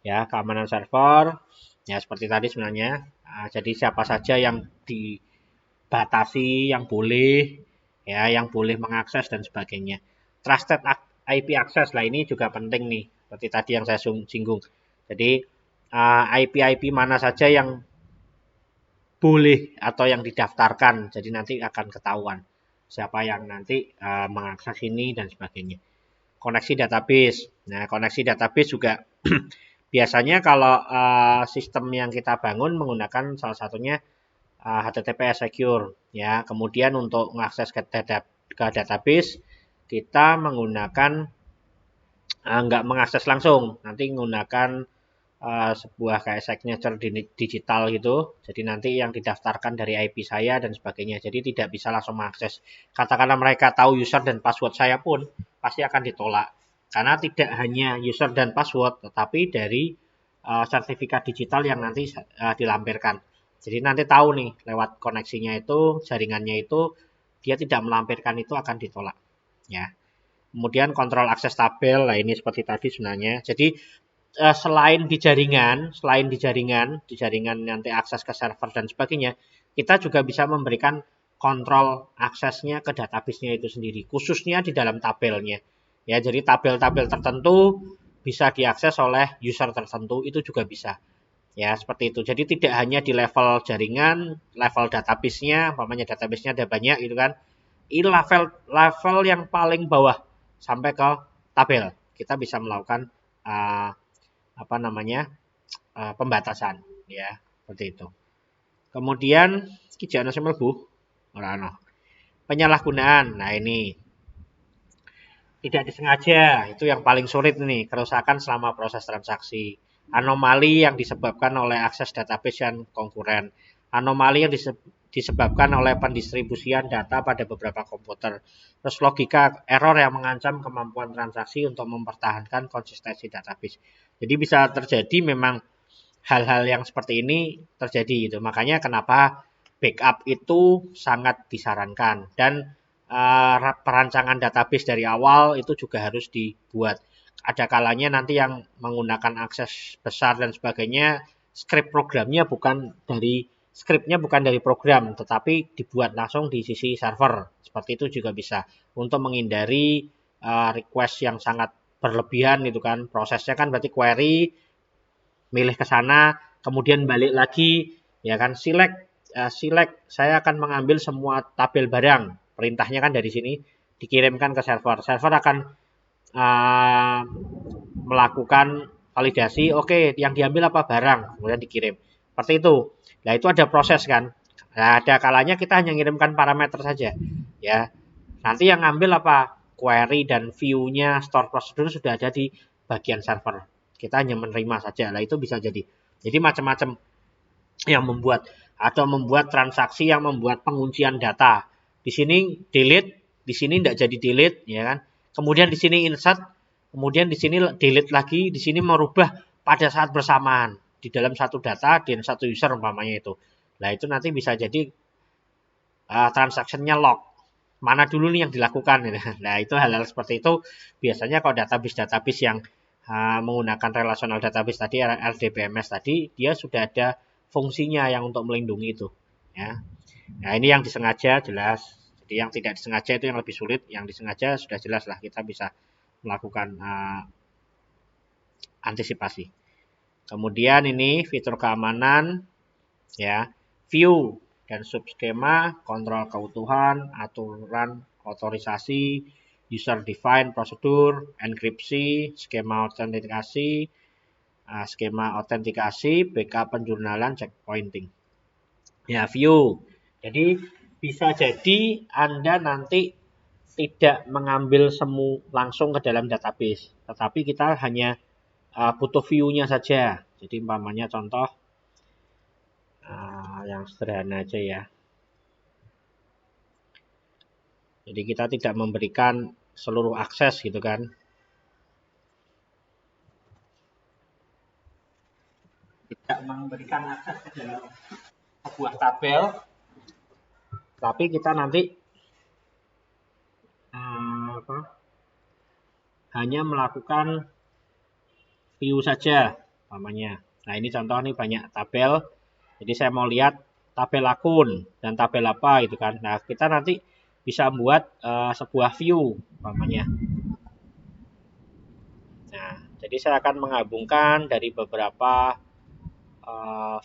Ya, keamanan server, ya seperti tadi sebenarnya. Jadi siapa saja yang dibatasi, yang boleh mengakses dan sebagainya. Trusted IP access lah ini juga penting nih, seperti tadi yang saya singgung. Jadi IP-IP mana saja yang boleh atau yang didaftarkan. Jadi nanti akan ketahuan siapa yang nanti mengakses ini dan sebagainya. Koneksi database. Nah, koneksi database juga biasanya kalau sistem yang kita bangun menggunakan salah satunya HTTPS secure ya. Kemudian untuk mengakses ke database kita menggunakan nggak mengakses langsung, nanti menggunakan sebuah kayak signature digital gitu. Jadi nanti yang didaftarkan dari IP saya dan sebagainya. Jadi tidak bisa langsung mengakses. Katakanlah mereka tahu user dan password saya pun pasti akan ditolak. Karena tidak hanya user dan password, tetapi dari sertifikat digital yang nanti dilampirkan. Jadi nanti tahu nih lewat koneksinya itu, jaringannya itu dia tidak melampirkan itu akan ditolak. Ya. Kemudian kontrol akses tabel, nah ini seperti tadi sebenarnya. Jadi selain di jaringan nanti akses ke server dan sebagainya, kita juga bisa memberikan kontrol aksesnya ke database-nya itu sendiri, khususnya di dalam tabelnya. Ya, jadi tabel-tabel tertentu bisa diakses oleh user tertentu, itu juga bisa. Ya, seperti itu. Jadi tidak hanya di level jaringan, level database-nya, umpamanya database-nya ada banyak gitu kan. Ini level yang paling bawah sampai ke tabel. Kita bisa melakukan pembatasan, ya, seperti itu. Kemudian kijana mlebu ora ono. Penyalahgunaan. Nah, ini tidak disengaja, itu yang paling sulit nih, kerusakan selama proses transaksi. Anomali yang disebabkan oleh akses database yang konkuren. Anomali yang disebabkan oleh pendistribusian data pada beberapa komputer. Terus logika error yang mengancam kemampuan transaksi untuk mempertahankan konsistensi database. Jadi bisa terjadi memang hal-hal yang seperti ini terjadi gitu. Makanya kenapa backup itu sangat disarankan dan perancangan database dari awal itu juga harus dibuat. Ada kalanya nanti yang menggunakan akses besar dan sebagainya, scriptnya bukan dari program, tetapi dibuat langsung di sisi server. Seperti itu juga bisa untuk menghindari request yang sangat berlebihan gitu kan. Prosesnya kan berarti query, milih ke sana, kemudian balik lagi, ya kan, select saya akan mengambil semua tabel barang. Perintahnya kan dari sini dikirimkan ke server. Server akan melakukan validasi, oke, yang diambil apa barang, kemudian dikirim. Seperti itu. Nah, itu ada proses kan. Nah, ada kalanya kita hanya mengirimkan parameter saja. Ya. Nanti yang ngambil apa? Query dan view-nya, store procedure sudah ada di bagian server. Kita hanya menerima saja. Nah, itu bisa jadi. Jadi macam-macam yang membuat transaksi yang membuat penguncian data. Di sini delete, di sini tidak jadi delete, ya kan? Kemudian di sini insert, kemudian di sini delete lagi, di sini merubah pada saat bersamaan di dalam satu data dan satu user umpamanya itu. Nah, itu nanti bisa jadi transaksinya log. Mana dulu nih yang dilakukan. Nah, itu hal-hal seperti itu biasanya kalau database yang menggunakan relational database tadi, RDBMS tadi, dia sudah ada fungsinya yang untuk melindungi itu. Ya. Nah, ini yang disengaja jelas. Jadi yang tidak disengaja itu yang lebih sulit. Yang disengaja sudah jelas lah kita bisa melakukan antisipasi. Kemudian ini fitur keamanan, ya, view dan subskema, kontrol keutuhan, aturan otorisasi, user define prosedur, enkripsi, skema autentikasi, backup penjurnalan, checkpointing. Ya, view. Jadi bisa jadi Anda nanti tidak mengambil langsung ke dalam database, tetapi kita hanya butuh view-nya saja. Jadi umpamanya contoh yang sederhana aja ya. Jadi kita tidak memberikan seluruh akses gitu kan. Tidak memberikan akses ke dalam sebuah tabel, tapi kita nanti hanya melakukan view saja umpamanya. Nah, ini contoh nih banyak tabel. Jadi saya mau lihat tabel akun dan tabel apa gitu kan. Nah, kita nanti bisa buat sebuah view umpamanya. Nah, jadi saya akan menggabungkan dari beberapa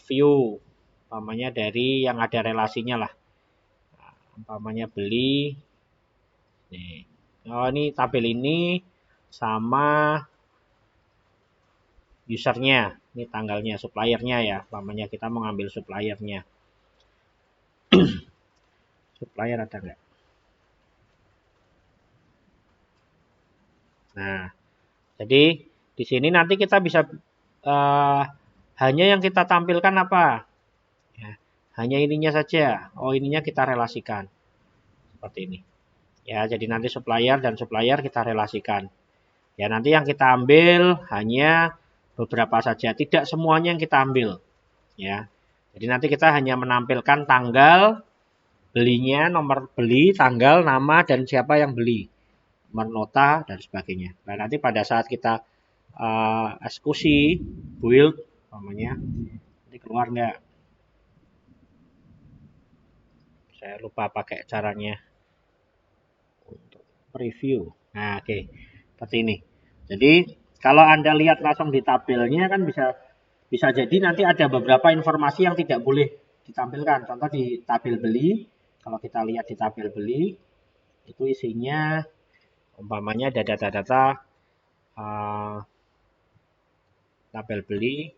view, umpamanya dari yang ada relasinya lah. Nah, umpamanya beli. Nih. Oh, ini tabel ini sama usernya. Ini tanggalnya, suppliernya ya. Umpamanya kita mengambil suppliernya. Supplier ada nggak? Nah, jadi di sini nanti kita bisa hanya yang kita tampilkan apa? Ya, hanya ininya saja. Oh, ininya kita relasikan. Seperti ini. Ya, jadi nanti supplier dan supplier kita relasikan. Ya, nanti yang kita ambil hanya beberapa saja, tidak semuanya yang kita ambil. Ya. Jadi nanti kita hanya menampilkan tanggal belinya, nomor beli, tanggal, nama dan siapa yang beli. Nomor nota dan sebagainya. Nah, nanti pada saat kita eksekusi build namanya, nanti keluar nggak? Saya lupa pakai caranya untuk preview. Nah, oke. Seperti ini. Jadi Kalau Anda lihat langsung di tabelnya kan bisa jadi nanti ada beberapa informasi yang tidak boleh ditampilkan. Contoh di tabel beli, kalau kita lihat di tabel beli, itu isinya umpamanya ada data-data tabel beli.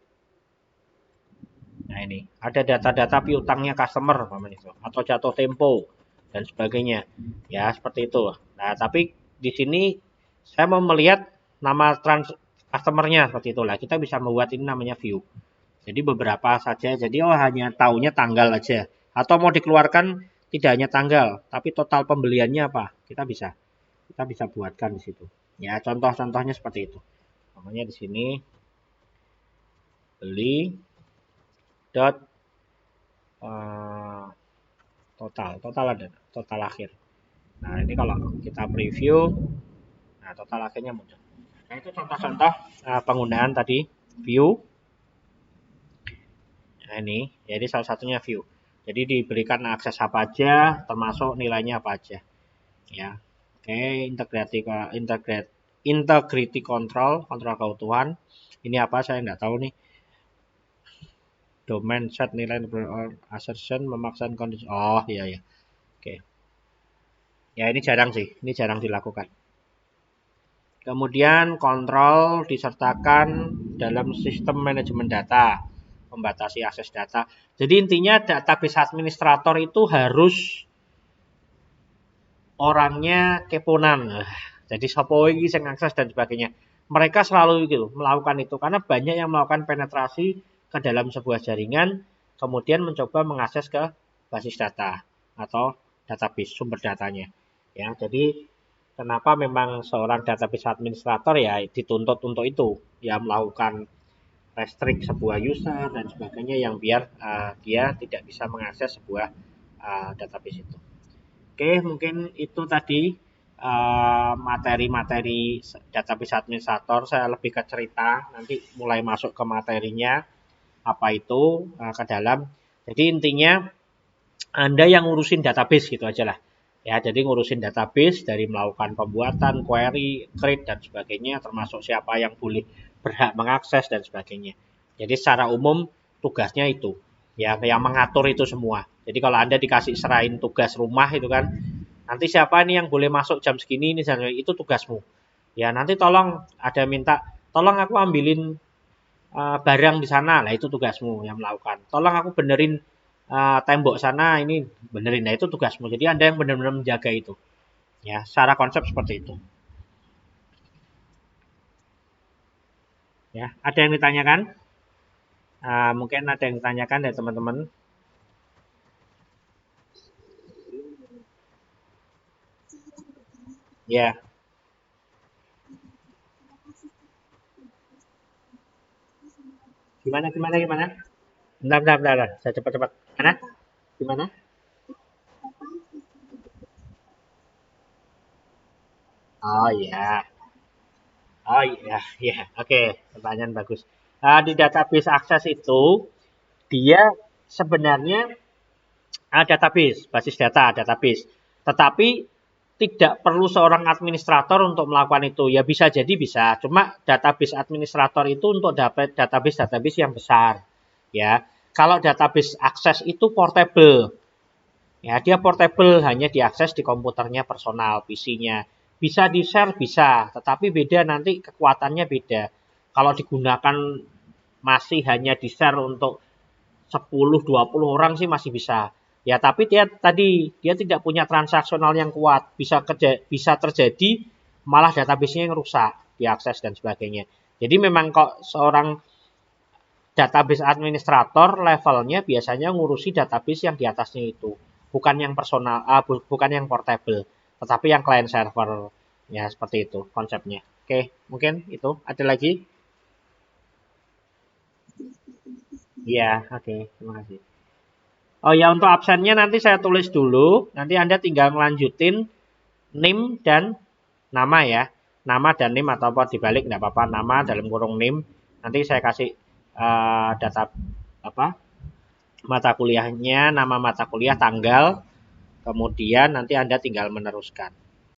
Nah ini ada data-data piutangnya customer umpamanya itu, atau jatuh tempo dan sebagainya. Ya seperti itu. Nah tapi di sini saya mau melihat nama customernya seperti itulah. Kita bisa membuat ini namanya view. Jadi beberapa saja. Jadi hanya taunya tanggal aja. Atau mau dikeluarkan tidak hanya tanggal, tapi total pembeliannya apa? Kita bisa buatkan di situ. Ya, contoh-contohnya seperti itu. Namanya di sini beli dot total ada total akhir. Nah, ini kalau kita preview, nah total akhirnya muncul. Nah, itu contoh-contoh penggunaan tadi view. Nah, ini jadi salah satunya view. Jadi diberikan akses apa aja, termasuk nilainya apa aja. Ya. Oke, integrity control keutuhan. Ini apa saya nggak tahu nih. Domain set nilai assertion memaksakan kondisi. Oh, iya ya. Oke. Ya, ini jarang sih. Ini jarang dilakukan. Kemudian kontrol disertakan dalam sistem manajemen data, membatasi akses data. Jadi intinya database administrator itu harus orangnya keponan. Jadi sopo iki sing akses dan sebagainya. Mereka selalu gitu melakukan itu karena banyak yang melakukan penetrasi ke dalam sebuah jaringan, kemudian mencoba mengakses ke basis data atau database sumber datanya. Ya, jadi kenapa memang seorang database administrator ya dituntut untuk itu, ya melakukan restrict sebuah user dan sebagainya yang biar dia tidak bisa mengakses sebuah database itu. Oke, mungkin itu tadi materi-materi database administrator. Saya lebih ke cerita, nanti mulai masuk ke materinya apa itu ke dalam. Jadi intinya Anda yang ngurusin database gitu aja lah. Ya, jadi ngurusin database dari melakukan pembuatan, query, create dan sebagainya, termasuk siapa yang boleh berhak mengakses dan sebagainya. Jadi secara umum tugasnya itu, ya yang mengatur itu semua. Jadi kalau Anda dikasih serahin tugas rumah itu kan, nanti siapa nih yang boleh masuk jam segini ini, itu tugasmu. Ya nanti tolong ada minta, tolong aku ambilin barang di sana, lah itu tugasmu yang melakukan. Tolong aku benerin tembok sana, ini benerin, nah itu tugasmu. Jadi Anda yang benar-benar menjaga itu. Ya, secara konsep seperti itu. Ya, ada yang ditanyakan? Mungkin ada yang ditanyakan ya teman-teman. Ya. Gimana? Bentar. Saya cepat-cepat. Mana? Gimana? Oh iya. Oh iya. Oke, pertanyaan bagus. Di database akses itu dia sebenarnya database, basis data, database. Tetapi tidak perlu seorang administrator untuk melakukan itu. Ya bisa jadi bisa. Cuma database administrator itu untuk database yang besar. Ya, kalau database akses itu portable. Ya, dia portable, hanya diakses di komputernya personal, PC-nya. Bisa di-share, bisa. Tetapi beda nanti kekuatannya beda. Kalau digunakan masih hanya di-share untuk 10-20 orang sih masih bisa. Ya, tapi dia tidak punya transaksional yang kuat. Bisa terjadi malah database-nya yang rusak, diakses dan sebagainya. Jadi memang kok seorang database administrator levelnya biasanya ngurusi database yang di atasnya itu. Bukan yang personal, bukan yang portable, tetapi yang client server. Ya, seperti itu konsepnya. Oke, mungkin itu. Ada lagi? Iya, oke. Terima kasih. Oh ya, untuk absennya nanti saya tulis dulu. Nanti Anda tinggal melanjutin name dan nama ya. Nama dan name atau apa dibalik enggak apa-apa, nama dalam kurung name. Nanti saya kasih data apa? Mata kuliahnya, nama mata kuliah, tanggal. Kemudian nanti Anda tinggal meneruskan.